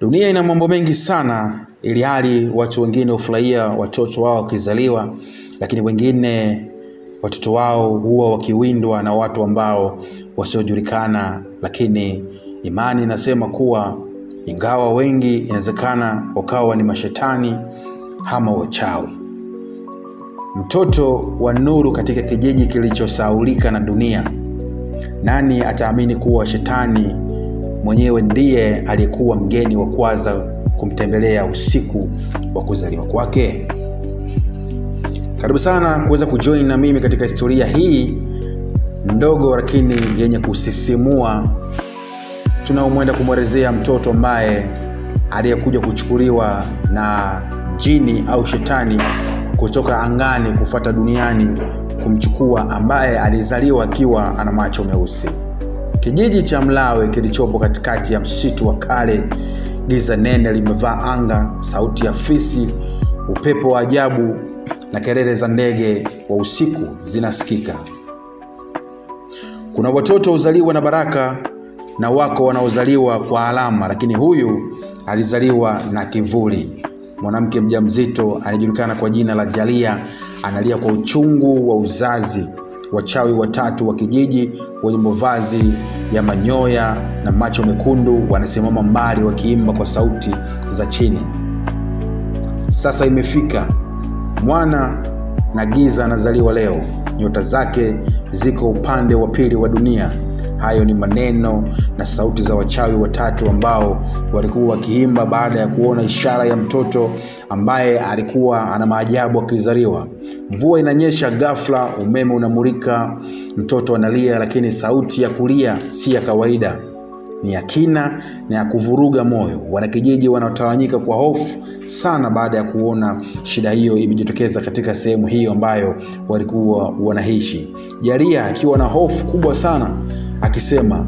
Dunia ina mambo mengi sana, ili hali watu wengine hufurahia watoto wao wakizaliwa, lakini wengine watoto wao huwa wakiwindwa na watu ambao wasiojulikana. Lakini imani inasema kuwa ingawa wengi inawezekana wakawa ni mashetani ama wachawi. Mtoto wa nuru katika kijiji kilichosahaulika na dunia. Nani ataamini kuwa shetani mwenyewe ndiye aliyekuwa mgeni wa kwanza kumtembelea usiku wa kuzaliwa kwake? Karibu sana kuweza kujoin na mimi katika historia hii ndogo lakini yenye kusisimua. Tunaomwenda kumwelezea mtoto ambaye aliyekuja kuchukuliwa na jini au shetani kutoka angani kufuata duniani kumchukua, ambaye alizaliwa akiwa ana macho meusi. Kijiji cha Mlawe kilichopo katikati ya msitu wa kale. Giza nene limevaa anga, sauti ya fisi, upepo wa ajabu na kelele za ndege wa usiku zinasikika. Kuna watoto huzaliwa na baraka na wako wanaozaliwa kwa alama, lakini huyu alizaliwa na kivuli. Mwanamke mjamzito anajulikana kwa jina la Jalia analia kwa uchungu wa uzazi. Wachawi watatu wa kijiji wenye mavazi ya manyoya na macho mekundu wanasimama mbali wakiimba kwa sauti za chini. Sasa imefika, mwana na giza anazaliwa leo. Nyota zake ziko upande wa pili wa dunia. Hayo ni maneno na sauti za wachawi watatu ambao walikuwa wakiimba baada ya kuona ishara ya mtoto ambaye alikuwa ana maajabu akizaliwa. Mvua inanyesha ghafla, umeme unamulika, mtoto analia, lakini sauti ya kulia si ya kawaida, ni ya kina na ya kuvuruga moyo. Wanakijiji wanatawanyika kwa hofu sana baada ya kuona shida hiyo imejitokeza katika sehemu hiyo ambayo walikuwa wanaishi. Jalia akiwa na hofu kubwa sana akisema,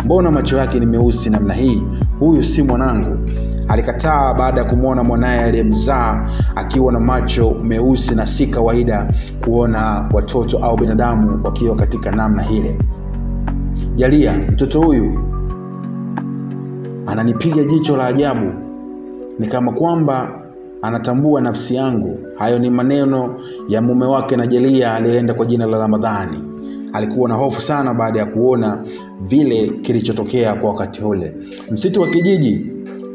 mbona macho yake ni meusi namna hii? Huyu si mwanangu. Alikataa baada ya kumwona mwanaye aliyemzaa akiwa na macho meusi, na si kawaida kuona watoto au binadamu wakiwa katika namna ile. Jalia, mtoto huyu ananipiga jicho la ajabu, ni kama kwamba anatambua nafsi yangu. Hayo ni maneno ya mume wake na Jalia aliyeenda kwa jina la Ramadhani. Alikuwa na hofu sana baada ya kuona vile kilichotokea kwa wakati ule. Msitu wa kijiji,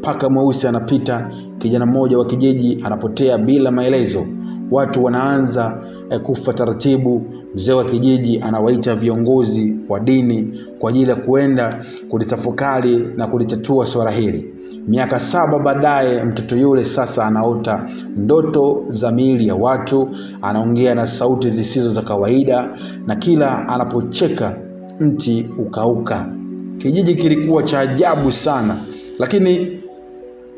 paka mweusi anapita, kijana mmoja wa kijiji anapotea bila maelezo. Watu wanaanza kufa taratibu. Mzee wa kijiji anawaita viongozi wa dini kwa ajili ya kuenda kulitafakari na kulitatua swala hili. Miaka 7 baadaye, mtoto yule sasa anaota ndoto za miili ya watu, anaongea na sauti zisizo za kawaida, na kila anapocheka mti ukauka. Kijiji kilikuwa cha ajabu sana, lakini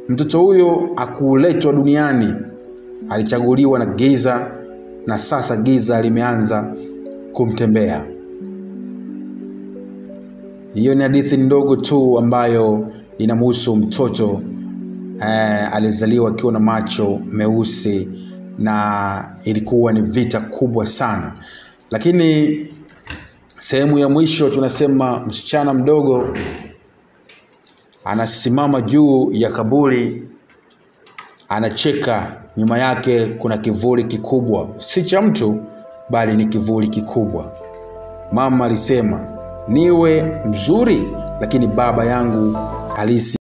mtoto huyo hakuletwa duniani, alichaguliwa na giza, na sasa giza limeanza kumtembea. Hiyo ni hadithi ndogo tu ambayo inamhusu mtoto alizaliwa akiwa na macho meusi, na ilikuwa ni vita kubwa sana. Lakini sehemu ya mwisho tunasema msichana mdogo anasimama juu ya kaburi, anacheka. Nyuma yake kuna kivuli kikubwa, si cha mtu bali ni kivuli kikubwa. Mama alisema, niwe mzuri, lakini baba yangu halisi